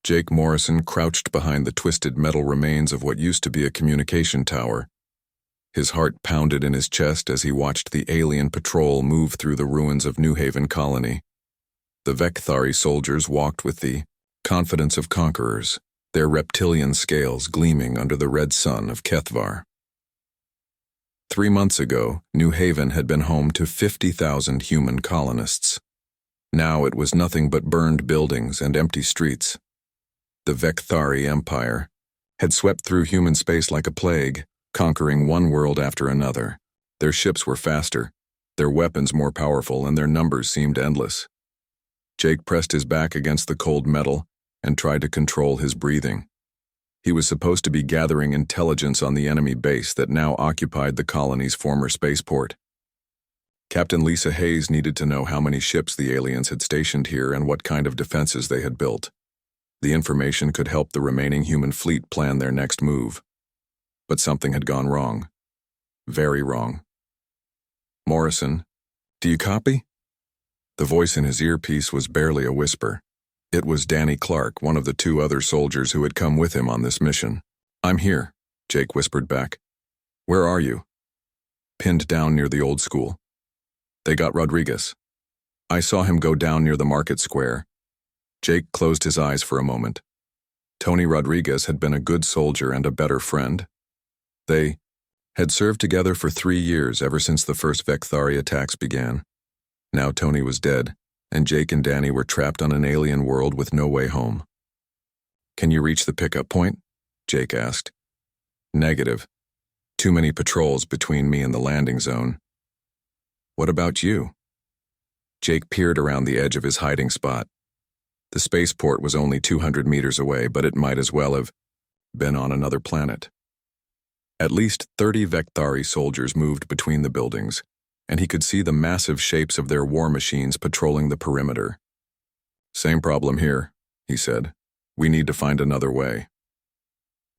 Jake Morrison crouched behind the twisted metal remains of what used to be a communication tower. His heart pounded in his chest as he watched the alien patrol move through the ruins of New Haven Colony. The Vekthari soldiers walked with the confidence of conquerors, their reptilian scales gleaming under the red sun of Kethvar. 3 months ago, New Haven had been home to 50,000 human colonists. Now it was nothing but burned buildings and empty streets. The Vekthari Empire had swept through human space like a plague, conquering one world after another. Their ships were faster, their weapons more powerful, and their numbers seemed endless. Jake pressed his back against the cold metal and tried to control his breathing. He was supposed to be gathering intelligence on the enemy base that now occupied the colony's former spaceport. Captain Lisa Hayes needed to know how many ships the aliens had stationed here and what kind of defenses they had built. The information could help the remaining human fleet plan their next move. But something had gone wrong. Very wrong. "Morrison, do you copy?" The voice in his earpiece was barely a whisper. It was Danny Clark, one of the 2 other soldiers who had come with him on this mission. "I'm here," Jake whispered back. "Where are you?" "Pinned down near the old school." "They got Rodriguez." "I saw him go down near the market square." Jake closed his eyes for a moment. Tony Rodriguez had been a good soldier and a better friend. They had served together for 3 years ever since the first Vekthari attacks began. Now Tony was dead, and Jake and Danny were trapped on an alien world with no way home. "Can you reach the pickup point?" Jake asked. "Negative. Too many patrols between me and the landing zone." "What about you?" Jake peered around the edge of his hiding spot. The spaceport was only 200 meters away, but it might as well have been on another planet. At least 30 Vekthari soldiers moved between the buildings, and he could see the massive shapes of their war machines patrolling the perimeter. "Same problem here," he said. "We need to find another way."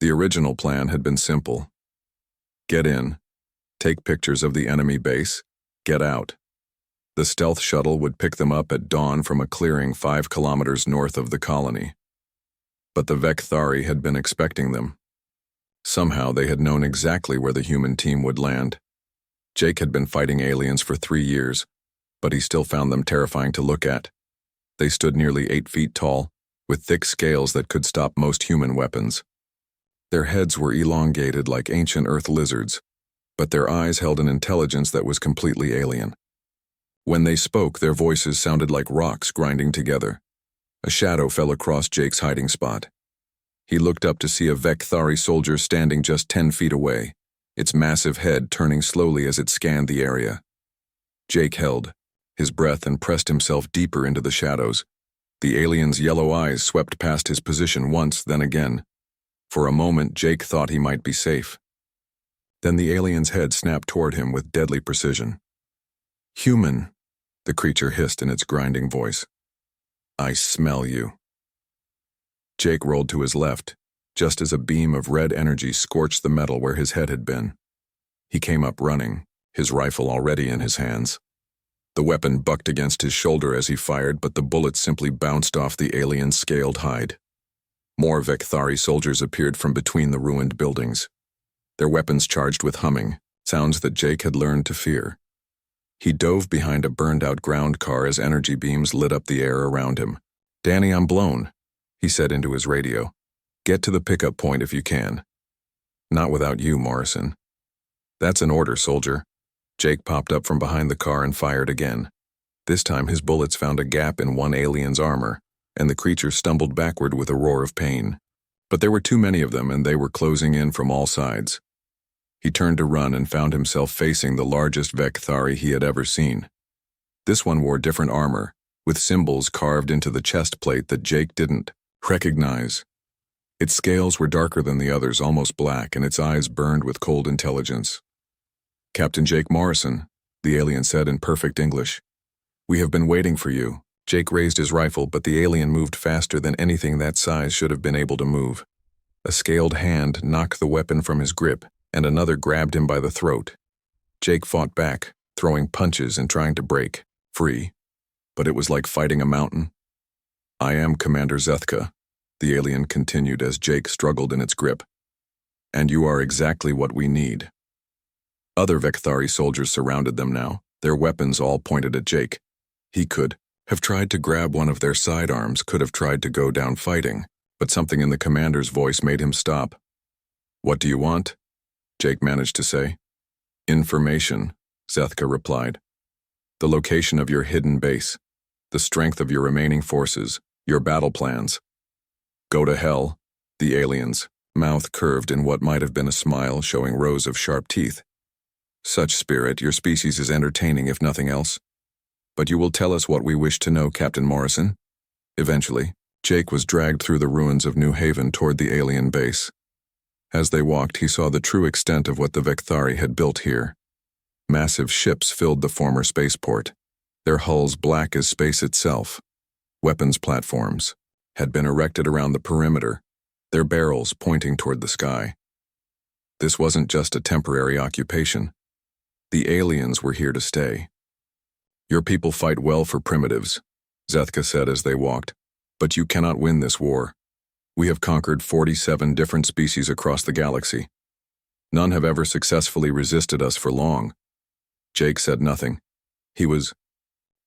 The original plan had been simple. Get in, take pictures of the enemy base, get out. The stealth shuttle would pick them up at dawn from a clearing 5 kilometers north of the colony. But the Vekthari had been expecting them. Somehow they had known exactly where the human team would land. Jake had been fighting aliens for 3 years, but he still found them terrifying to look at. They stood nearly 8 feet tall, with thick scales that could stop most human weapons. Their heads were elongated like ancient Earth lizards, but their eyes held an intelligence that was completely alien. When they spoke, their voices sounded like rocks grinding together. A shadow fell across Jake's hiding spot. He looked up to see a Vekthari soldier standing just 10 feet away, its massive head turning slowly as it scanned the area. Jake held his breath and pressed himself deeper into the shadows. The alien's yellow eyes swept past his position once, then again. For a moment, Jake thought he might be safe. Then the alien's head snapped toward him with deadly precision. "Human," the creature hissed in its grinding voice. "I smell you." Jake rolled to his left, just as a beam of red energy scorched the metal where his head had been. He came up running, his rifle already in his hands. The weapon bucked against his shoulder as he fired, but the bullet simply bounced off the alien's scaled hide. More Vekthari soldiers appeared from between the ruined buildings, their weapons charged with humming, sounds that Jake had learned to fear. He dove behind a burned-out ground car as energy beams lit up the air around him. "Danny, I'm blown," he said into his radio. "Get to the pickup point if you can." "Not without you, Morrison." "That's an order, soldier." Jake popped up from behind the car and fired again. This time his bullets found a gap in one alien's armor, and the creature stumbled backward with a roar of pain. But there were too many of them, and they were closing in from all sides. He turned to run and found himself facing the largest Vekthari he had ever seen. This one wore different armor, with symbols carved into the chest plate that Jake didn't recognize. Its scales were darker than the others, almost black, and its eyes burned with cold intelligence. "Captain Jake Morrison," the alien said in perfect English. "We have been waiting for you." Jake raised his rifle, but the alien moved faster than anything that size should have been able to move. A scaled hand knocked the weapon from his grip, and another grabbed him by the throat. Jake fought back, throwing punches and trying to break free, but it was like fighting a mountain. "I am Commander Zethka," the alien continued as Jake struggled in its grip. "And you are exactly what we need." Other Vekthari soldiers surrounded them now, their weapons all pointed at Jake. He could have tried to grab one of their sidearms, could have tried to go down fighting, but something in the commander's voice made him stop. "What do you want?" Jake managed to say. "Information," Zethka replied. "The location of your hidden base, the strength of your remaining forces, your battle plans." "Go to hell," the alien's mouth curved in what might have been a smile showing rows of sharp teeth. "Such spirit, your species is entertaining if nothing else. But you will tell us what we wish to know, Captain Morrison." Eventually, Jake was dragged through the ruins of New Haven toward the alien base. As they walked, he saw the true extent of what the Vekthari had built here. Massive ships filled the former spaceport, their hulls black as space itself. Weapons platforms had been erected around the perimeter, their barrels pointing toward the sky. This wasn't just a temporary occupation. The aliens were here to stay. "Your people fight well for primitives," Zethka said as they walked, "but you cannot win this war. We have conquered 47 different species across the galaxy. None have ever successfully resisted us for long." Jake said nothing. He was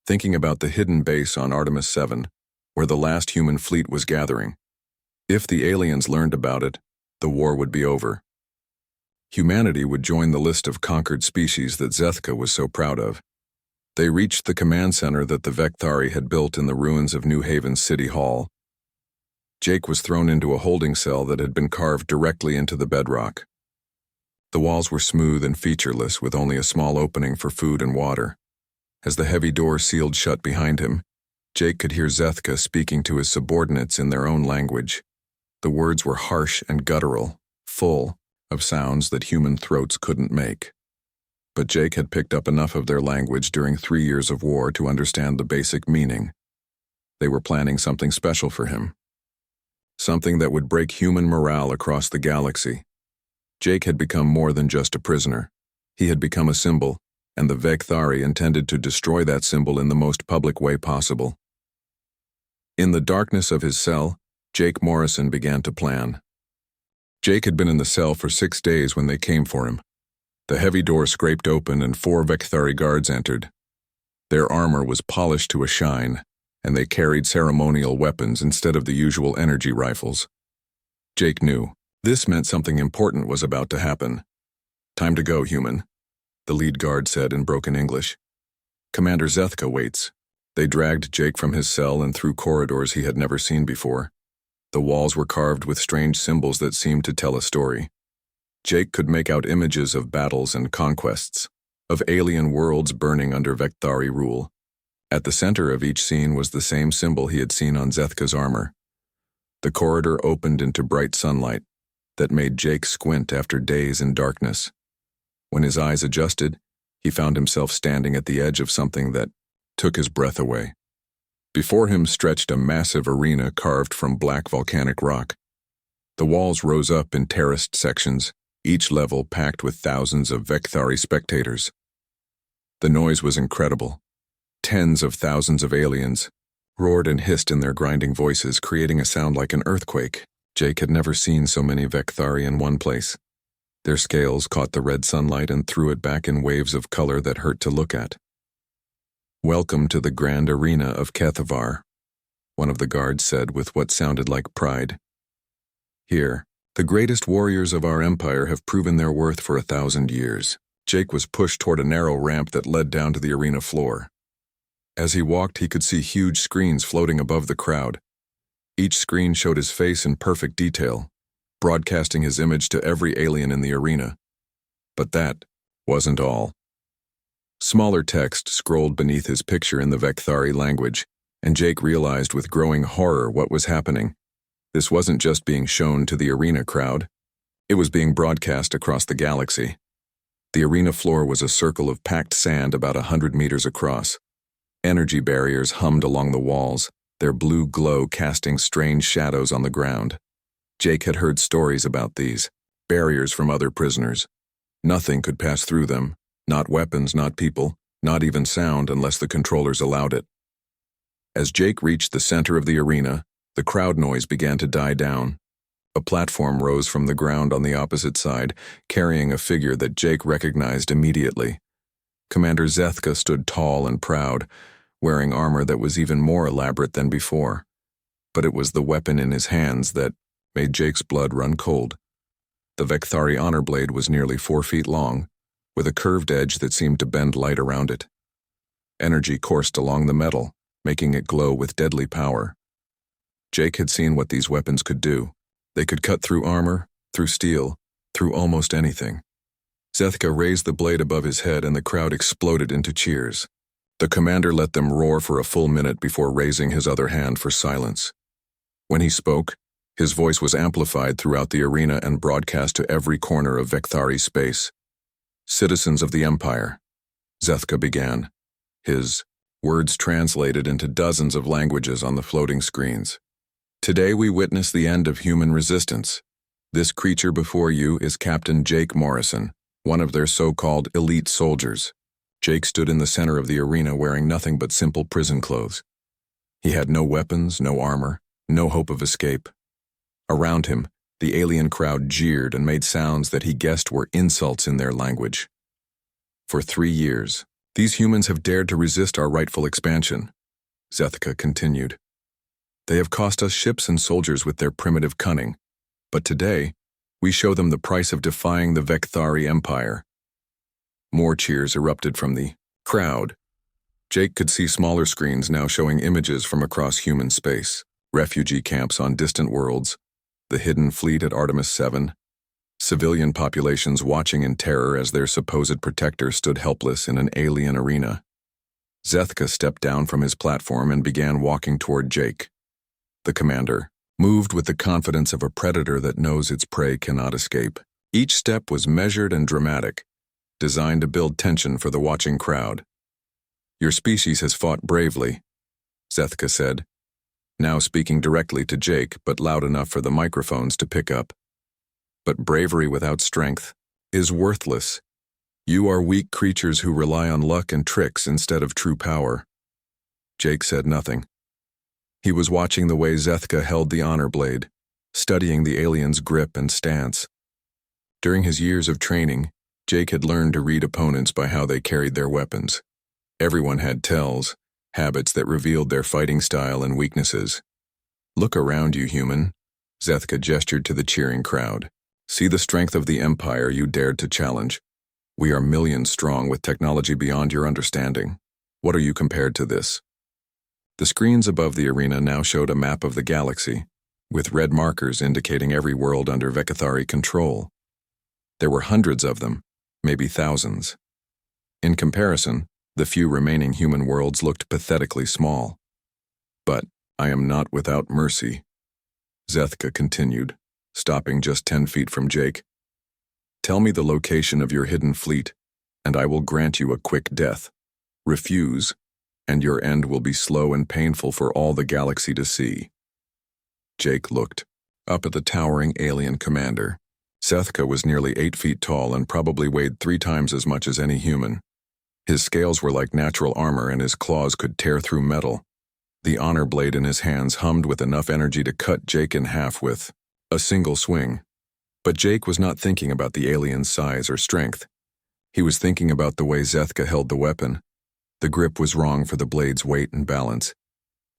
thinking about the hidden base on Artemis 7, where the last human fleet was gathering. If the aliens learned about it, the war would be over. Humanity would join the list of conquered species that Zethka was so proud of. They reached the command center that the Vekthari had built in the ruins of New Haven City Hall. Jake was thrown into a holding cell that had been carved directly into the bedrock. The walls were smooth and featureless, with only a small opening for food and water. As the heavy door sealed shut behind him, Jake could hear Zethka speaking to his subordinates in their own language. The words were harsh and guttural, full of sounds that human throats couldn't make. But Jake had picked up enough of their language during 3 years of war to understand the basic meaning. They were planning something special for him. Something that would break human morale across the galaxy. Jake had become more than just a prisoner. He had become a symbol, and the Vekthari intended to destroy that symbol in the most public way possible. In the darkness of his cell, Jake Morrison began to plan. Jake had been in the cell for 6 days when they came for him. The heavy door scraped open and 4 Vekthari guards entered. Their armor was polished to a shine, and they carried ceremonial weapons instead of the usual energy rifles. Jake knew this meant something important was about to happen. "Time to go, human," the lead guard said in broken English. "Commander Zethka waits." They dragged Jake from his cell and through corridors he had never seen before. The walls were carved with strange symbols that seemed to tell a story. Jake could make out images of battles and conquests, of alien worlds burning under Vekthari rule. At the center of each scene was the same symbol he had seen on Zethka's armor. The corridor opened into bright sunlight that made Jake squint after days in darkness. When his eyes adjusted, he found himself standing at the edge of something that took his breath away. Before him stretched a massive arena carved from black volcanic rock. The walls rose up in terraced sections, each level packed with thousands of Vekthari spectators. The noise was incredible. Tens of thousands of aliens roared and hissed in their grinding voices, creating a sound like an earthquake. Jake had never seen so many Vekthari in one place. Their scales caught the red sunlight and threw it back in waves of color that hurt to look at. "Welcome to the grand arena of Kethavar," one of the guards said with what sounded like pride. "Here, the greatest warriors of our empire have proven their worth for 1,000 years." Jake was pushed toward a narrow ramp that led down to the arena floor. As he walked, he could see huge screens floating above the crowd. Each screen showed his face in perfect detail, broadcasting his image to every alien in the arena. But that wasn't all. Smaller text scrolled beneath his picture in the Vekthari language, and Jake realized with growing horror what was happening. This wasn't just being shown to the arena crowd. It was being broadcast across the galaxy. The arena floor was a circle of packed sand about 100 meters across. Energy barriers hummed along the walls, their blue glow casting strange shadows on the ground. Jake had heard stories about these barriers from other prisoners. Nothing could pass through them, not weapons, not people, not even sound unless the controllers allowed it. As Jake reached the center of the arena, The crowd noise began to die down. A platform rose from the ground on the opposite side, carrying a figure that Jake recognized immediately. Commander Zethka stood tall and proud, wearing armor that was even more elaborate than before. But it was the weapon in his hands that made Jake's blood run cold. The Vekthari honor blade was nearly 4 feet long, with a curved edge that seemed to bend light around it. Energy coursed along the metal, making it glow with deadly power. Jake had seen what these weapons could do. They could cut through armor, through steel, through almost anything. Zethka raised the blade above his head and the crowd exploded into cheers. The commander let them roar for a full minute before raising his other hand for silence. When he spoke, his voice was amplified throughout the arena and broadcast to every corner of Vekthari space. "Citizens of the Empire," Zethka began, his words translated into dozens of languages on the floating screens. "Today we witness the end of human resistance. This creature before you is Captain Jake Morrison, one of their so-called elite soldiers." Jake stood in the center of the arena wearing nothing but simple prison clothes. He had no weapons, no armor, no hope of escape. Around him, the alien crowd jeered and made sounds that he guessed were insults in their language. "For 3 years, these humans have dared to resist our rightful expansion," Zethka continued. "They have cost us ships and soldiers with their primitive cunning, but today, we show them the price of defying the Vekthari Empire." More cheers erupted from the crowd. Jake could see smaller screens now showing images from across human space, refugee camps on distant worlds, the hidden fleet at Artemis 7, civilian populations watching in terror as their supposed protector stood helpless in an alien arena. Zethka stepped down from his platform and began walking toward Jake. The commander moved with the confidence of a predator that knows its prey cannot escape. Each step was measured and dramatic, designed to build tension for the watching crowd. "Your species has fought bravely," Zethka said, now speaking directly to Jake but loud enough for the microphones to pick up. "But bravery without strength is worthless. You are weak creatures who rely on luck and tricks instead of true power." Jake said nothing. He was watching the way Zethka held the honor blade, studying the alien's grip and stance. During his years of training, Jake had learned to read opponents by how they carried their weapons. Everyone had tells, habits that revealed their fighting style and weaknesses. "Look around you, human," Zethka gestured to the cheering crowd. "See the strength of the Empire you dared to challenge. We are millions strong with technology beyond your understanding. What are you compared to this?" The screens above the arena now showed a map of the galaxy, with red markers indicating every world under Vekthari control. There were hundreds of them, maybe thousands. In comparison, the few remaining human worlds looked pathetically small. "But I am not without mercy," Zethka continued, stopping just 10 feet from Jake. "Tell me the location of your hidden fleet, and I will grant you a quick death. Refuse, and your end will be slow and painful for all the galaxy to see." Jake looked up at the towering alien commander. Zethka was nearly 8 feet tall and probably weighed 3 times as much as any human. His scales were like natural armor and his claws could tear through metal. The honor blade in his hands hummed with enough energy to cut Jake in half with a single swing. But Jake was not thinking about the alien's size or strength. He was thinking about the way Zethka held the weapon. The grip was wrong for the blade's weight and balance.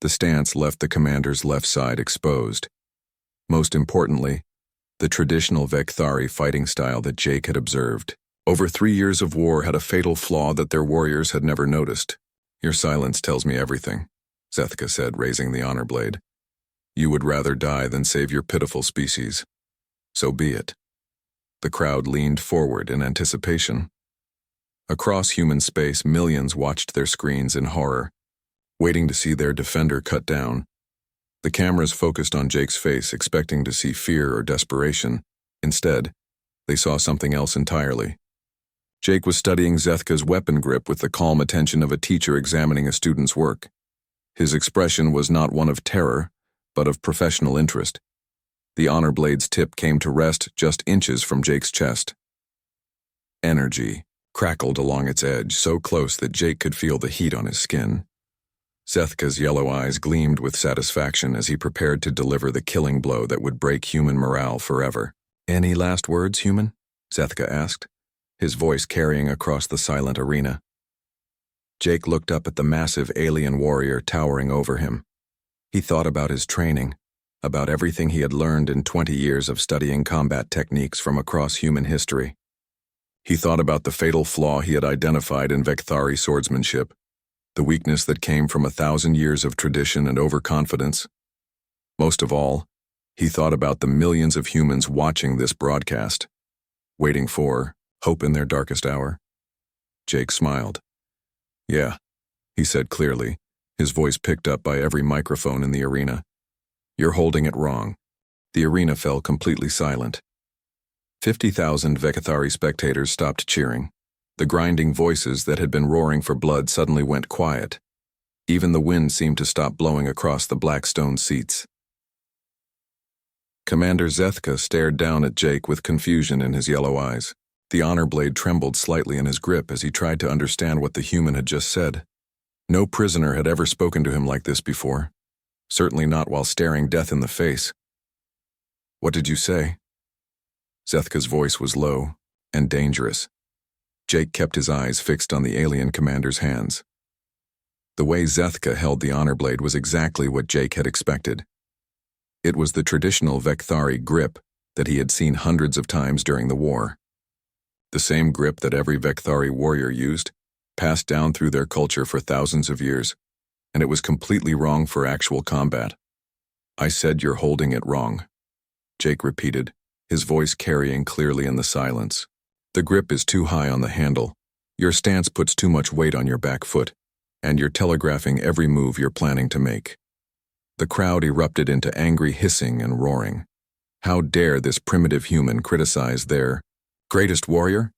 The stance left the commander's left side exposed. Most importantly, the traditional Vekthari fighting style that Jake had observed. Over 3 years of war had a fatal flaw that their warriors had never noticed. "Your silence tells me everything," Zethka said, raising the honor blade. "You would rather die than save your pitiful species. So be it." The crowd leaned forward in anticipation. Across human space, millions watched their screens in horror, waiting to see their defender cut down. The cameras focused on Jake's face, expecting to see fear or desperation. Instead, they saw something else entirely. Jake was studying Zethka's weapon grip with the calm attention of a teacher examining a student's work. His expression was not one of terror, but of professional interest. The honor blade's tip came to rest just inches from Jake's chest. Energy crackled along its edge, so close that Jake could feel the heat on his skin. Zethka's yellow eyes gleamed with satisfaction as he prepared to deliver the killing blow that would break human morale forever. "Any last words, human?" Zethka asked, his voice carrying across the silent arena. Jake looked up at the massive alien warrior towering over him. He thought about his training, about everything he had learned in 20 years of studying combat techniques from across human history. He thought about the fatal flaw he had identified in Vekthari swordsmanship, the weakness that came from 1,000 years of tradition and overconfidence. Most of all, he thought about the millions of humans watching this broadcast, waiting for hope in their darkest hour. Jake smiled. "Yeah," he said clearly, his voice picked up by every microphone in the arena. "You're holding it wrong." The arena fell completely silent. 50,000 Vekthari spectators stopped cheering. The grinding voices that had been roaring for blood suddenly went quiet. Even the wind seemed to stop blowing across the black stone seats. Commander Zethka stared down at Jake with confusion in his yellow eyes. The honor blade trembled slightly in his grip as he tried to understand what the human had just said. No prisoner had ever spoken to him like this before, certainly not while staring death in the face. "What did you say?" Zethka's voice was low and dangerous. Jake kept his eyes fixed on the alien commander's hands. The way Zethka held the honor blade was exactly what Jake had expected. It was the traditional Vekthari grip that he had seen hundreds of times during the war. The same grip that every Vekthari warrior used, passed down through their culture for thousands of years, and it was completely wrong for actual combat. "I said you're holding it wrong," Jake repeated, his voice carrying clearly in the silence. "The grip is too high on the handle, your stance puts too much weight on your back foot, and you're telegraphing every move you're planning to make." The crowd erupted into angry hissing and roaring. How dare this primitive human criticize their greatest warrior?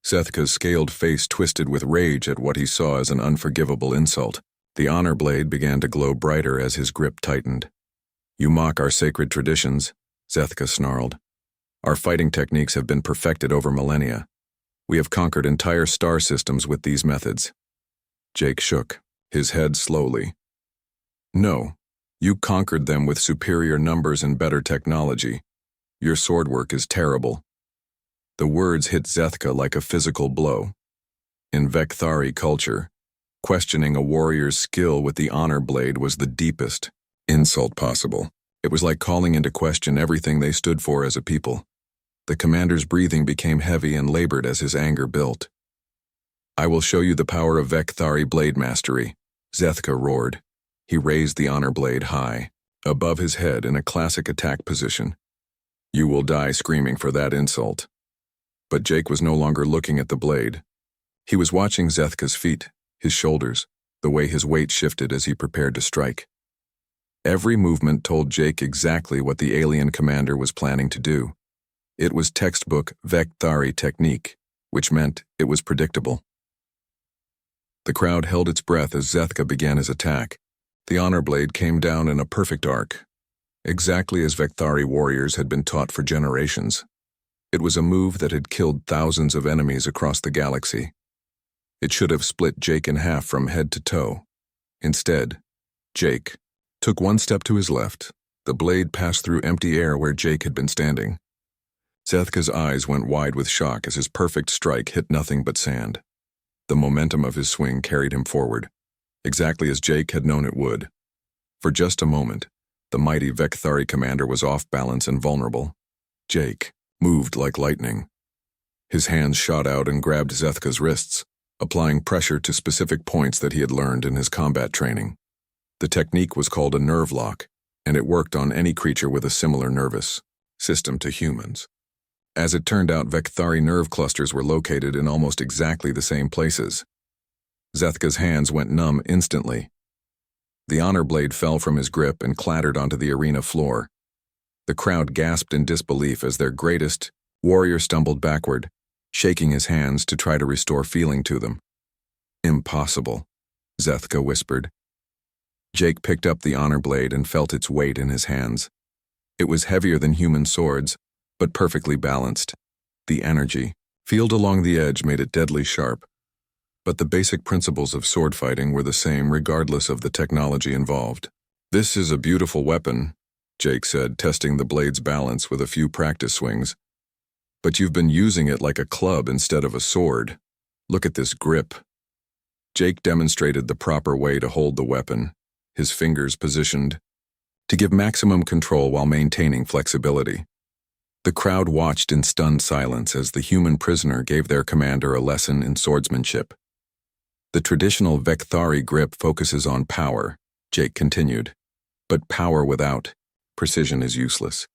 Zethka's scaled face twisted with rage at what he saw as an unforgivable insult. The honor blade began to glow brighter as his grip tightened. "You mock our sacred traditions," Zethka snarled. "Our fighting techniques have been perfected over millennia. We have conquered entire star systems with these methods." Jake shook, his head slowly. "No, you conquered them with superior numbers and better technology. Your swordwork is terrible." The words hit Zethka like a physical blow. In Vekthari culture, questioning a warrior's skill with the honor blade was the deepest insult possible. It was like calling into question everything they stood for as a people. The commander's breathing became heavy and labored as his anger built. "I will show you the power of Vekthari blade mastery," Zethka roared. He raised the honor blade high, above his head in a classic attack position. "You will die screaming for that insult." But Jake was no longer looking at the blade. He was watching Zethka's feet, his shoulders, the way his weight shifted as he prepared to strike. Every movement told Jake exactly what the alien commander was planning to do. It was textbook Vekthari technique, which meant it was predictable. The crowd held its breath as Zethka began his attack. The honor blade came down in a perfect arc, exactly as Vekthari warriors had been taught for generations. It was a move that had killed thousands of enemies across the galaxy. It should have split Jake in half from head to toe. Instead, Jake took one step to his left. The blade passed through empty air where Jake had been standing. Zethka's eyes went wide with shock as his perfect strike hit nothing but sand. The momentum of his swing carried him forward, exactly as Jake had known it would. For just a moment, the mighty Vekthari commander was off balance and vulnerable. Jake moved like lightning. His hands shot out and grabbed Zethka's wrists, applying pressure to specific points that he had learned in his combat training. The technique was called a nerve lock, and it worked on any creature with a similar nervous system to humans. As it turned out, Vekthari nerve clusters were located in almost exactly the same places. Zethka's hands went numb instantly. The honor blade fell from his grip and clattered onto the arena floor. The crowd gasped in disbelief as their greatest warrior stumbled backward, shaking his hands to try to restore feeling to them. "Impossible," Zethka whispered. Jake picked up the honor blade and felt its weight in his hands. It was heavier than human swords, but perfectly balanced. The energy, field along the edge, made it deadly sharp. but the basic principles of sword fighting were the same regardless of the technology involved. "This is a beautiful weapon," Jake said, testing the blade's balance with a few practice swings. "But you've been using it like a club instead of a sword. Look at this grip." Jake demonstrated the proper way to hold the weapon, his fingers positioned to give maximum control while maintaining flexibility. The crowd watched in stunned silence as the human prisoner gave their commander a lesson in swordsmanship. "The traditional Vekthari grip focuses on power," Jake continued. "But power without precision is useless.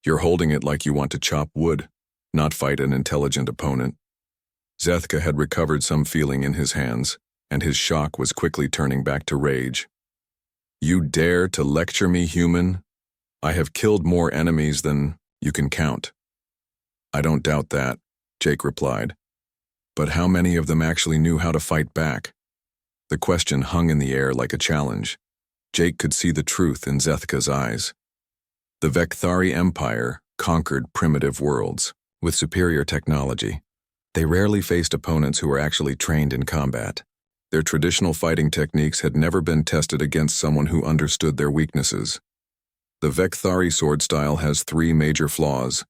You're holding it like you want to chop wood, not fight an intelligent opponent." Zethka had recovered some feeling in his hands, and his shock was quickly turning back to rage. "You dare to lecture me, human? I have killed more enemies than you can count." "I don't doubt that," Jake replied. "But how many of them actually knew how to fight back?" The question hung in the air like a challenge. Jake could see the truth in Zethka's eyes. The Vekthari Empire conquered primitive worlds with superior technology. They rarely faced opponents who were actually trained in combat. Their traditional fighting techniques had never been tested against someone who understood their weaknesses. "The Vekthari sword style has 3 major flaws,"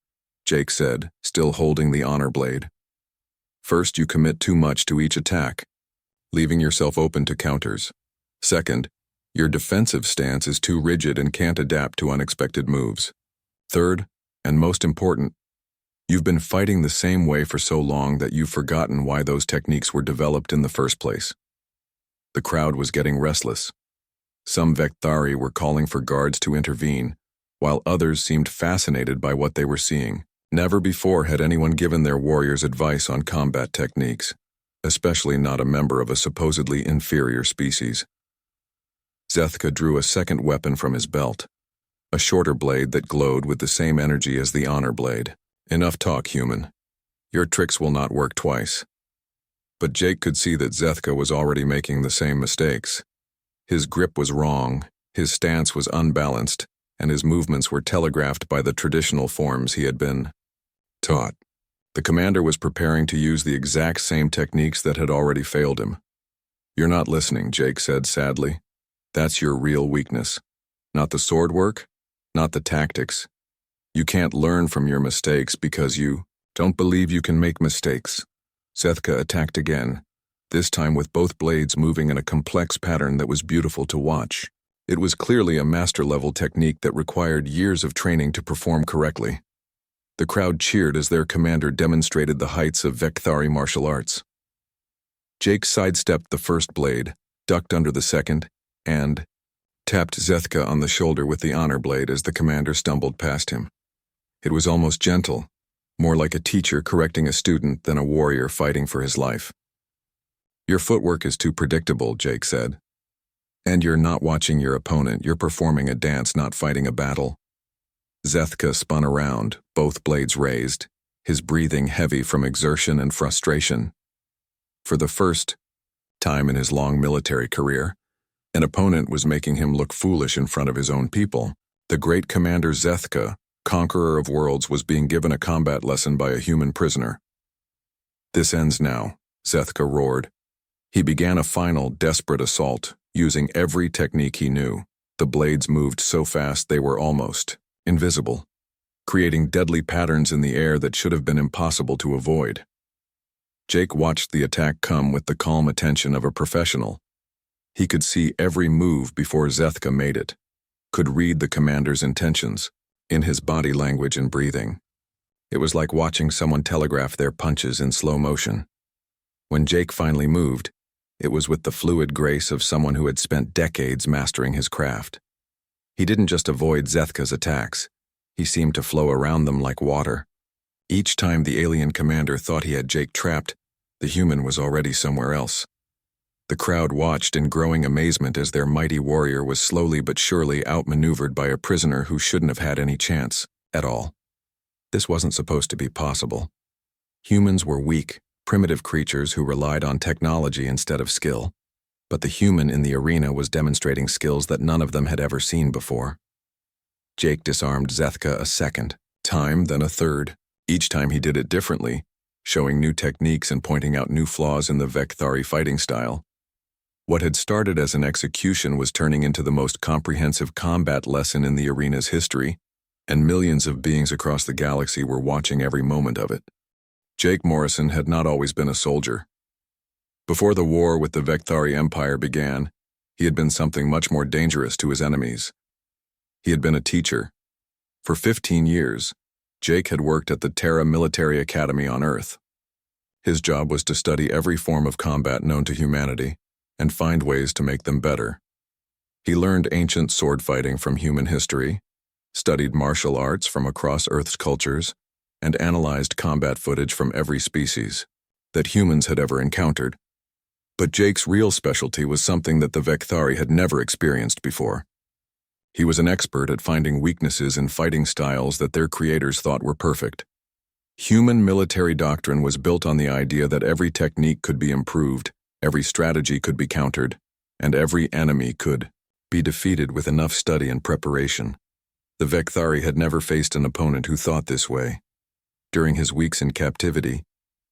Jake said, still holding the honor blade. "First, you commit too much to each attack, leaving yourself open to counters. Second, your defensive stance is too rigid and can't adapt to unexpected moves. Third, and most important, you've been fighting the same way for so long that you've forgotten why those techniques were developed in the first place." The crowd was getting restless. Some Vekthari were calling for guards to intervene, while others seemed fascinated by what they were seeing. Never before had anyone given their warriors advice on combat techniques, especially not a member of a supposedly inferior species. Zethka drew a second weapon from his belt, a shorter blade that glowed with the same energy as the honor blade. "Enough talk, human. Your tricks will not work twice." But Jake could see that Zethka was already making the same mistakes. His grip was wrong, his stance was unbalanced, and his movements were telegraphed by the traditional forms he had been taught. The commander was preparing to use the exact same techniques that had already failed him. "You're not listening," Jake said sadly. "That's your real weakness. Not the sword work, not the tactics. You can't learn from your mistakes because you don't believe you can make mistakes." Zethka attacked again, this time with both blades moving in a complex pattern that was beautiful to watch. It was clearly a master-level technique that required years of training to perform correctly. The crowd cheered as their commander demonstrated the heights of Vekthari martial arts. Jake sidestepped the first blade, ducked under the second, and tapped Zethka on the shoulder with the honor blade as the commander stumbled past him. It was almost gentle, more like a teacher correcting a student than a warrior fighting for his life. "Your footwork is too predictable," Jake said. "And you're not watching your opponent, you're performing a dance, not fighting a battle." Zethka spun around, both blades raised, his breathing heavy from exertion and frustration. For the first time in his long military career, an opponent was making him look foolish in front of his own people. The great commander Zethka, conqueror of worlds, was being given a combat lesson by a human prisoner. "This ends now," Zethka roared. He began a final, desperate assault, using every technique he knew. The blades moved so fast they were almost invisible, creating deadly patterns in the air that should have been impossible to avoid. Jake watched the attack come with the calm attention of a professional. He could see every move before Zethka made it, could read the commander's intentions in his body language and breathing. It was like watching someone telegraph their punches in slow motion. When Jake finally moved, it was with the fluid grace of someone who had spent decades mastering his craft. He didn't just avoid Zethka's attacks, he seemed to flow around them like water. Each time the alien commander thought he had Jake trapped, the human was already somewhere else. The crowd watched in growing amazement as their mighty warrior was slowly but surely outmaneuvered by a prisoner who shouldn't have had any chance at all. This wasn't supposed to be possible. Humans were weak, primitive creatures who relied on technology instead of skill. But the human in the arena was demonstrating skills that none of them had ever seen before. Jake disarmed Zethka a second time, then a third. Each time he did it differently, showing new techniques and pointing out new flaws in the Vekthari fighting style. What had started as an execution was turning into the most comprehensive combat lesson in the arena's history, and millions of beings across the galaxy were watching every moment of it. Jake Morrison had not always been a soldier. Before the war with the Vekthari Empire began, he had been something much more dangerous to his enemies. He had been a teacher. For 15 years, Jake had worked at the Terra Military Academy on Earth. His job was to study every form of combat known to humanity and find ways to make them better. He learned ancient sword fighting from human history, studied martial arts from across Earth's cultures, and analyzed combat footage from every species that humans had ever encountered. But Jake's real specialty was something that the Vekthari had never experienced before. He was an expert at finding weaknesses in fighting styles that their creators thought were perfect. Human military doctrine was built on the idea that every technique could be improved, every strategy could be countered, and every enemy could be defeated with enough study and preparation. The Vekthari had never faced an opponent who thought this way. During his weeks in captivity,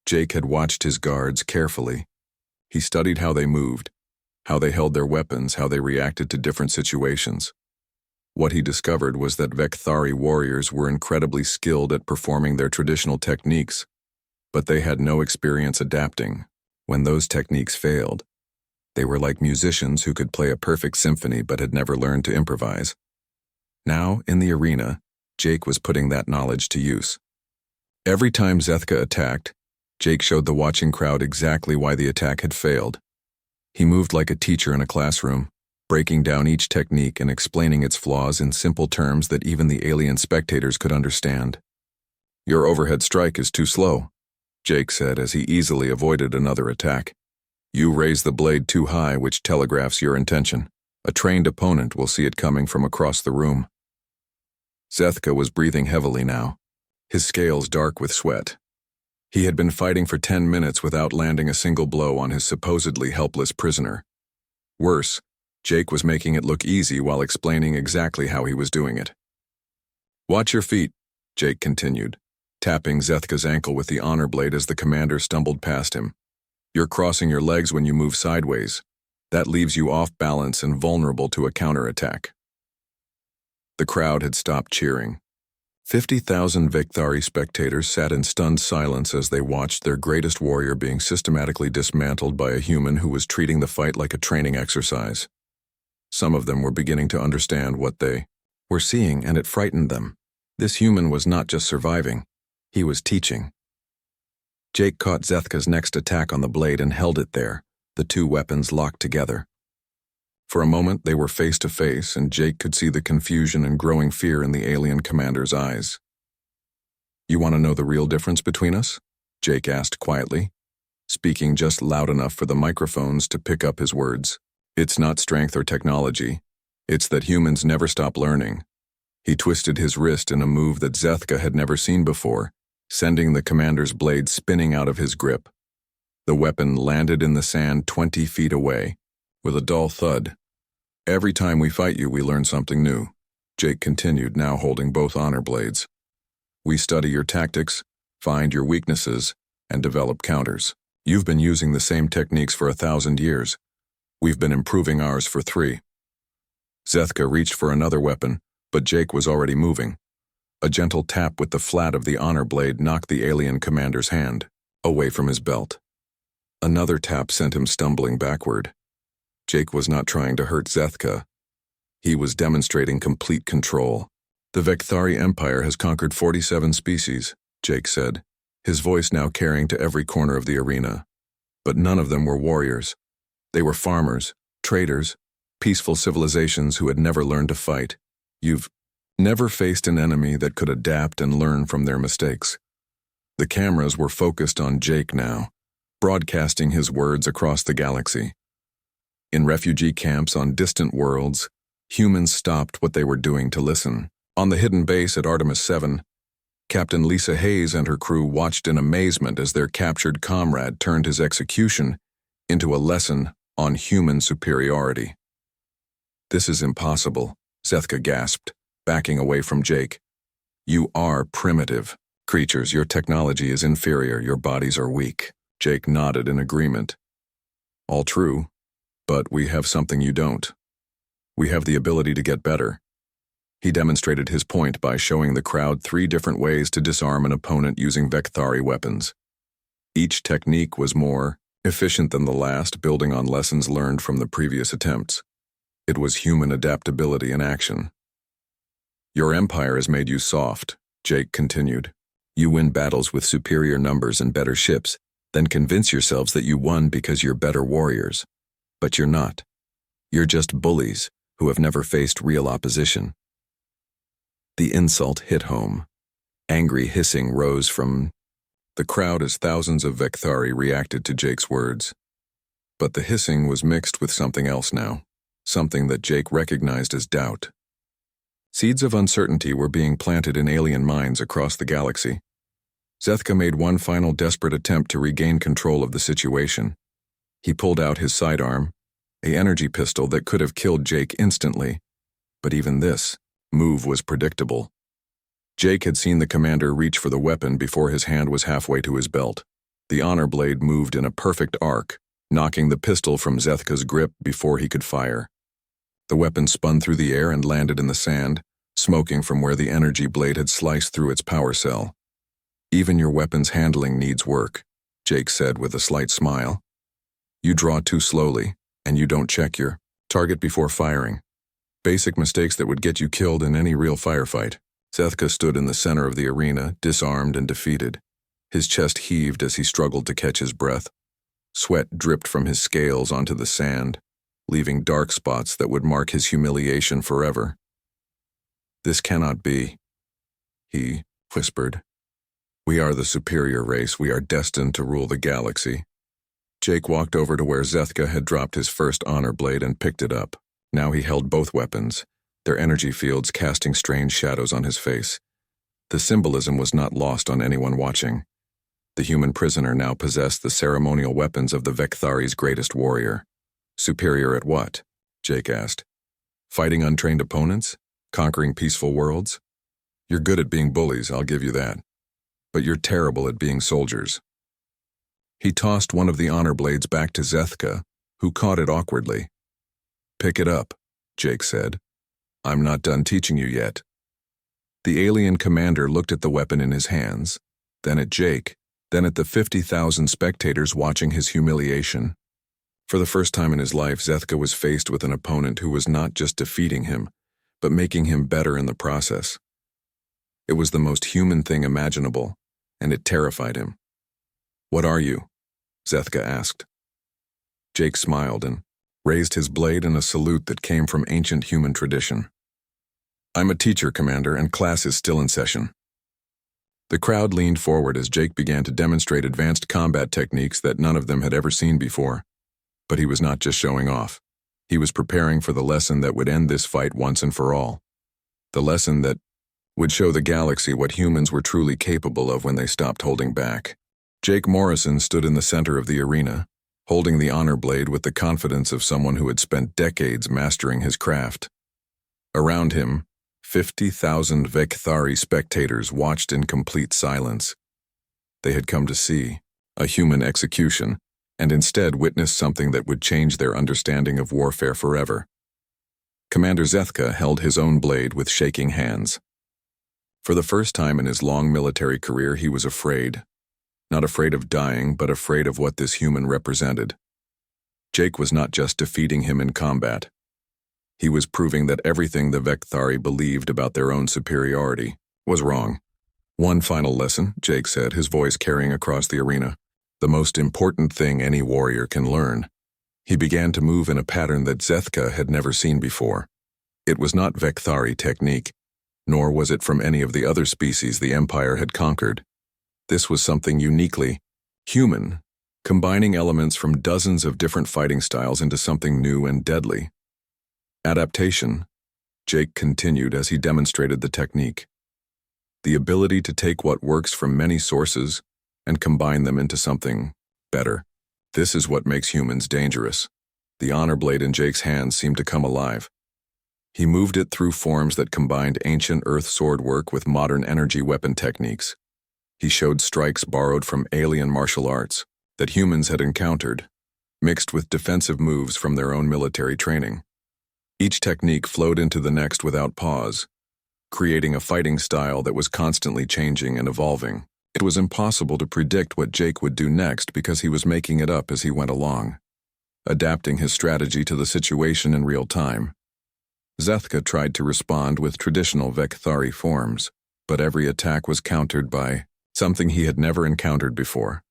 Jake had watched his guards carefully. He studied how they moved, how they held their weapons, how they reacted to different situations. What he discovered was that Vekthari warriors were incredibly skilled at performing their traditional techniques, but they had no experience adapting. When those techniques failed, they were like musicians who could play a perfect symphony but had never learned to improvise. Now, in the arena, Jake was putting that knowledge to use. Every time Zethka attacked, Jake showed the watching crowd exactly why the attack had failed. He moved like a teacher in a classroom, breaking down each technique and explaining its flaws in simple terms that even the alien spectators could understand. "Your overhead strike is too slow," Jake said as he easily avoided another attack. "You raise the blade too high, which telegraphs your intention. A trained opponent will see it coming from across the room." Zethka was breathing heavily now, his scales dark with sweat. He had been fighting for 10 minutes without landing a single blow on his supposedly helpless prisoner. Worse, Jake was making it look easy while explaining exactly how he was doing it. "Watch your feet," Jake continued, tapping Zethka's ankle with the honor blade as the commander stumbled past him. "You're crossing your legs when you move sideways. That leaves you off balance and vulnerable to a counterattack." The crowd had stopped cheering. 50,000 Vekthari spectators sat in stunned silence as they watched their greatest warrior being systematically dismantled by a human who was treating the fight like a training exercise. Some of them were beginning to understand what they were seeing, and it frightened them. This human was not just surviving, he was teaching. Jake caught Zethka's next attack on the blade and held it there, the two weapons locked together. For a moment they were face to face, and Jake could see the confusion and growing fear in the alien commander's eyes. "You want to know the real difference between us?" Jake asked quietly, speaking just loud enough for the microphones to pick up his words. "It's not strength or technology. It's that humans never stop learning." He twisted his wrist in a move that Zethka had never seen before, sending the commander's blade spinning out of his grip. The weapon landed in the sand 20 feet away, with a dull thud. "Every time we fight you, we learn something new," Jake continued, now holding both honor blades. "We study your tactics, find your weaknesses, and develop counters. You've been using the same techniques for 1,000 years. We've been improving ours for 3. Zethka reached for another weapon, but Jake was already moving. A gentle tap with the flat of the honor blade knocked the alien commander's hand away from his belt. Another tap sent him stumbling backward. Jake was not trying to hurt Zethka. He was demonstrating complete control. "The Vekthari Empire has conquered 47 species," Jake said, his voice now carrying to every corner of the arena. "But none of them were warriors. They were farmers, traders, peaceful civilizations who had never learned to fight. You've never faced an enemy that could adapt and learn from their mistakes." The cameras were focused on Jake now, broadcasting his words across the galaxy. In refugee camps on distant worlds, humans stopped what they were doing to listen. On the hidden base at Artemis 7, Captain Lisa Hayes and her crew watched in amazement as their captured comrade turned his execution into a lesson on human superiority. "This is impossible," Zethka gasped, backing away from Jake. "You are primitive." Creatures, your technology is inferior, your bodies are weak. Jake nodded in agreement. All true, but we have something you don't. We have the ability to get better. He demonstrated his point by showing the crowd 3 different ways to disarm an opponent using Vekthari weapons. Each technique was more efficient than the last, building on lessons learned from the previous attempts. It was human adaptability in action. Your empire has made you soft, Jake continued. You win battles with superior numbers and better ships, then convince yourselves that you won because you're better warriors. But you're not. You're just bullies who have never faced real opposition. The insult hit home. Angry hissing rose from the crowd as thousands of Vekthari reacted to Jake's words. But the hissing was mixed with something else now, something that Jake recognized as doubt. Seeds of uncertainty were being planted in alien minds across the galaxy. Zethka made one final desperate attempt to regain control of the situation. He pulled out his sidearm, an energy pistol that could have killed Jake instantly. But even this move was predictable. Jake had seen the commander reach for the weapon before his hand was halfway to his belt. The honor blade moved in a perfect arc, knocking the pistol from Zethka's grip before he could fire. The weapon spun through the air and landed in the sand, smoking from where the energy blade had sliced through its power cell. Even your weapon's handling needs work, Jake said with a slight smile. You draw too slowly, and you don't check your target before firing. Basic mistakes that would get you killed in any real firefight. Zethka stood in the center of the arena, disarmed and defeated. His chest heaved as he struggled to catch his breath. Sweat dripped from his scales onto the sand, leaving dark spots that would mark his humiliation forever. This cannot be, he whispered. We are the superior race. We are destined to rule the galaxy. Jake walked over to where Zethka had dropped his first honor blade and picked it up. Now he held both weapons, their energy fields casting strange shadows on his face. The symbolism was not lost on anyone watching. The human prisoner now possessed the ceremonial weapons of the Vekthari's greatest warrior. Superior at what? Jake asked. Fighting untrained opponents? Conquering peaceful worlds? You're good at being bullies, I'll give you that. But you're terrible at being soldiers. He tossed one of the honor blades back to Zethka, who caught it awkwardly. Pick it up, Jake said. I'm not done teaching you yet. The alien commander looked at the weapon in his hands, then at Jake, then at the 50,000 spectators watching his humiliation. For the first time in his life, Zethka was faced with an opponent who was not just defeating him, but making him better in the process. It was the most human thing imaginable, and it terrified him. What are you? Zethka asked. Jake smiled and raised his blade in a salute that came from ancient human tradition. I'm a teacher, Commander, and class is still in session. The crowd leaned forward as Jake began to demonstrate advanced combat techniques that none of them had ever seen before. But he was not just showing off. He was preparing for the lesson that would end this fight once and for all. The lesson that would show the galaxy what humans were truly capable of when they stopped holding back. Jake Morrison stood in the center of the arena, holding the honor blade with the confidence of someone who had spent decades mastering his craft. Around him, 50,000 Vekthari spectators watched in complete silence. They had come to see a human execution, and instead witnessed something that would change their understanding of warfare forever. Commander Zethka held his own blade with shaking hands. For the first time in his long military career, he was afraid. Not afraid of dying, but afraid of what this human represented. Jake was not just defeating him in combat. He was proving that everything the Vekthari believed about their own superiority was wrong. One final lesson, Jake said, his voice carrying across the arena. The most important thing any warrior can learn. He began to move in a pattern that Zethka had never seen before. It was not Vekthari technique, nor was it from any of the other species the Empire had conquered. This was something uniquely human, combining elements from dozens of different fighting styles into something new and deadly. Adaptation, Jake continued as he demonstrated the technique. The ability to take what works from many sources and combine them into something better. This is what makes humans dangerous. The honor blade in Jake's hands seemed to come alive. He moved it through forms that combined ancient earth sword work with modern energy weapon techniques. He showed strikes borrowed from alien martial arts that humans had encountered, mixed with defensive moves from their own military training. Each technique flowed into the next without pause, creating a fighting style that was constantly changing and evolving. It was impossible to predict what Jake would do next because he was making it up as he went along, adapting his strategy to the situation in real time. Zethka tried to respond with traditional Vekthari forms, but every attack was countered by something he had never encountered before.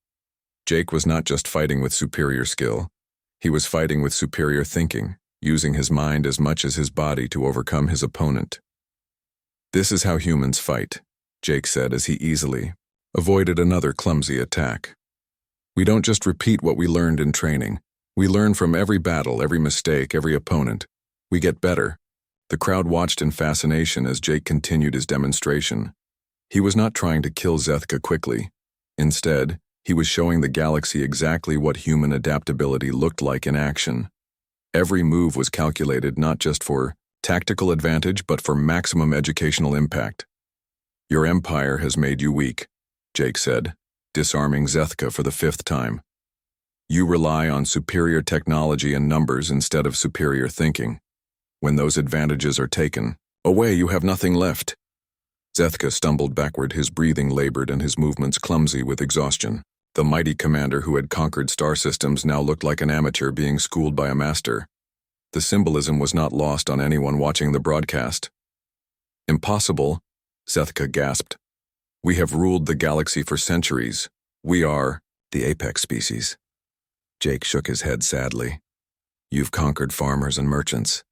Jake was not just fighting with superior skill, he was fighting with superior thinking, using his mind as much as his body to overcome his opponent. "This is how humans fight," Jake said as he easily avoided another clumsy attack. "We don't just repeat what we learned in training. We learn from every battle, every mistake, every opponent. We get better." The crowd watched in fascination as Jake continued his demonstration. He was not trying to kill Zethka quickly. Instead, he was showing the galaxy exactly what human adaptability looked like in action. Every move was calculated not just for tactical advantage but for maximum educational impact. "Your empire has made you weak," Jake said, disarming Zethka for the 5th time. "You rely on superior technology and numbers instead of superior thinking. When those advantages are taken away, you have nothing left." Zethka stumbled backward, his breathing labored and his movements clumsy with exhaustion. The mighty commander who had conquered star systems now looked like an amateur being schooled by a master. The symbolism was not lost on anyone watching the broadcast. "Impossible," Zethka gasped. "We have ruled the galaxy for centuries. We are the apex species." Jake shook his head sadly. "You've conquered farmers and merchants.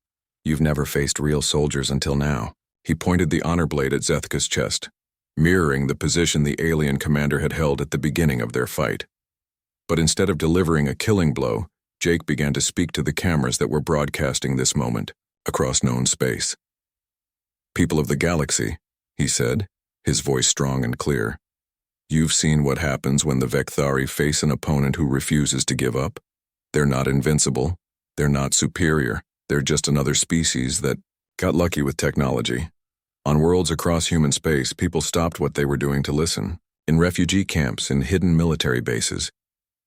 You've never faced real soldiers until now." He pointed the honor blade at Zethka's chest, mirroring the position the alien commander had held at the beginning of their fight. But instead of delivering a killing blow, Jake began to speak to the cameras that were broadcasting this moment across known space. "People of the galaxy," he said, his voice strong and clear. "You've seen what happens when the Vekthari face an opponent who refuses to give up. They're not invincible. They're not superior. They're just another species that got lucky with technology. On worlds across human space, people stopped what they were doing to listen. In refugee camps, in hidden military bases,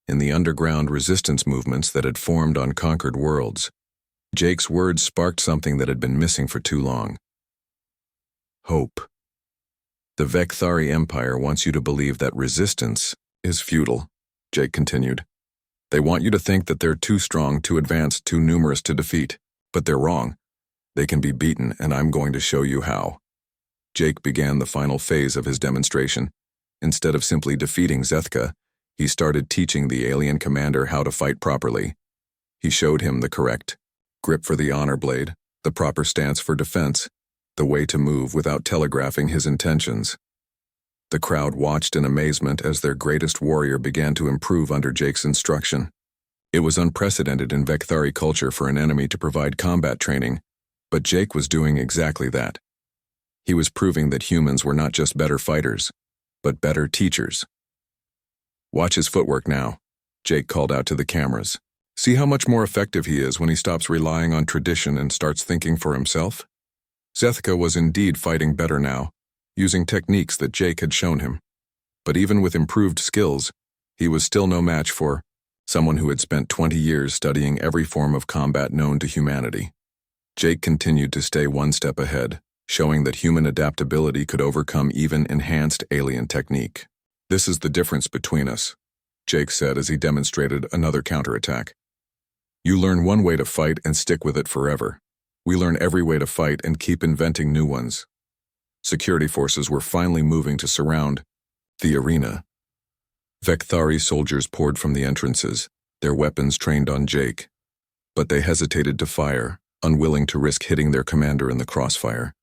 in the underground resistance movements that had formed on conquered worlds. Jake's words sparked something that had been missing for too long. Hope. "The Vekthari Empire wants you to believe that resistance is futile," Jake continued. "They want you to think that they're too strong, too advanced, too numerous to defeat. But they're wrong. They can be beaten, and I'm going to show you how." Jake began the final phase of his demonstration. Instead of simply defeating Zethka, he started teaching the alien commander how to fight properly. He showed him the correct grip for the honor blade, the proper stance for defense, the way to move without telegraphing his intentions. The crowd watched in amazement as their greatest warrior began to improve under Jake's instruction. It was unprecedented in Vekthari culture for an enemy to provide combat training, but Jake was doing exactly that. He was proving that humans were not just better fighters, but better teachers. "Watch his footwork now," Jake called out to the cameras. "See how much more effective he is when he stops relying on tradition and starts thinking for himself?" Zethka was indeed fighting better now, using techniques that Jake had shown him. But even with improved skills, he was still no match for someone who had spent 20 years studying every form of combat known to humanity. Jake continued to stay one step ahead, showing that human adaptability could overcome even enhanced alien technique. "This is the difference between us," Jake said as he demonstrated another counterattack. "You learn one way to fight and stick with it forever. We learn every way to fight and keep inventing new ones." Security forces were finally moving to surround the arena. Vekthari soldiers poured from the entrances, their weapons trained on Jake. But they hesitated to fire, unwilling to risk hitting their commander in the crossfire.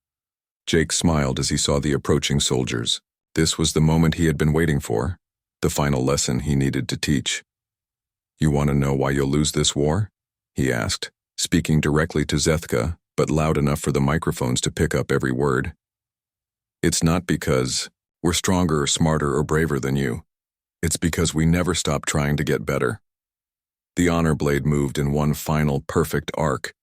Jake smiled as he saw the approaching soldiers. This was the moment he had been waiting for, the final lesson he needed to teach. "You want to know why you'll lose this war?" he asked, speaking directly to Zethka, but loud enough for the microphones to pick up every word. "It's not because we're stronger or smarter or braver than you. It's because we never stop trying to get better." The honor blade moved in one final perfect arc.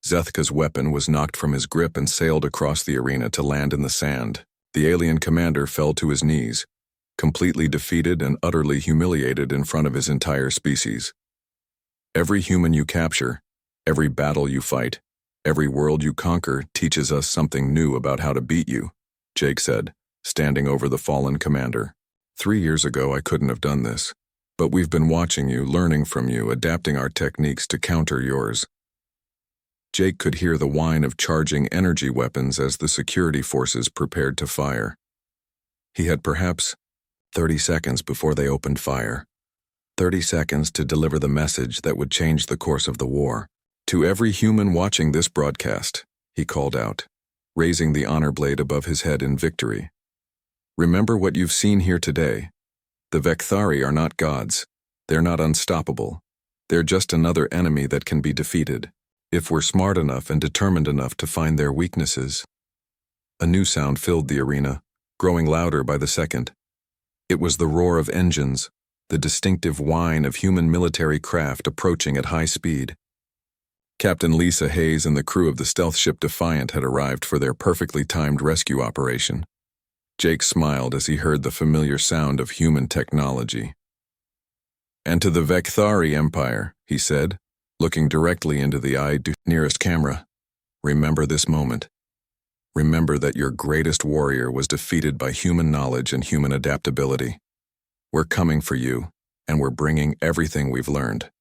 Zethka's weapon was knocked from his grip and sailed across the arena to land in the sand. The alien commander fell to his knees, completely defeated and utterly humiliated in front of his entire species. Every human you capture, every battle you fight, every world you conquer teaches us something new about how to beat you, Jake said, standing over the fallen commander. 3 years ago, I couldn't have done this, but we've been watching you, learning from you, adapting our techniques to counter yours. Jake could hear the whine of charging energy weapons as the security forces prepared to fire. He had perhaps 30 seconds before they opened fire. 30 seconds to deliver the message that would change the course of the war. To every human watching this broadcast, he called out, raising the honor blade above his head in victory. Remember what you've seen here today. The Vekthari are not gods. They're not unstoppable. They're just another enemy that can be defeated, if we're smart enough and determined enough to find their weaknesses. A new sound filled the arena, growing louder by the second. It was the roar of engines, the distinctive whine of human military craft approaching at high speed. Captain Lisa Hayes and the crew of the stealth ship Defiant had arrived for their perfectly timed rescue operation. Jake smiled as he heard the familiar sound of human technology. "And to the Vekthari Empire," he said, looking directly into the eye nearest camera, "remember this moment. Remember that your greatest warrior was defeated by human knowledge and human adaptability. We're coming for you, and we're bringing everything we've learned."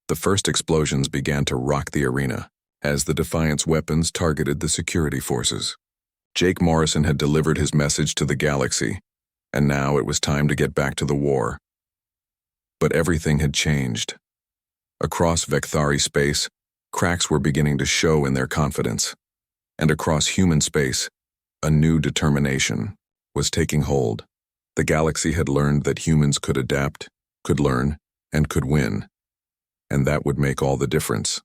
The first explosions began to rock the arena as the Defiant's weapons targeted the security forces. Jake Morrison had delivered his message to the galaxy, and now it was time to get back to the war. But everything had changed. Across Vekthari space, cracks were beginning to show in their confidence, and across human space, a new determination was taking hold. The galaxy had learned that humans could adapt, could learn, and could win, and that would make all the difference.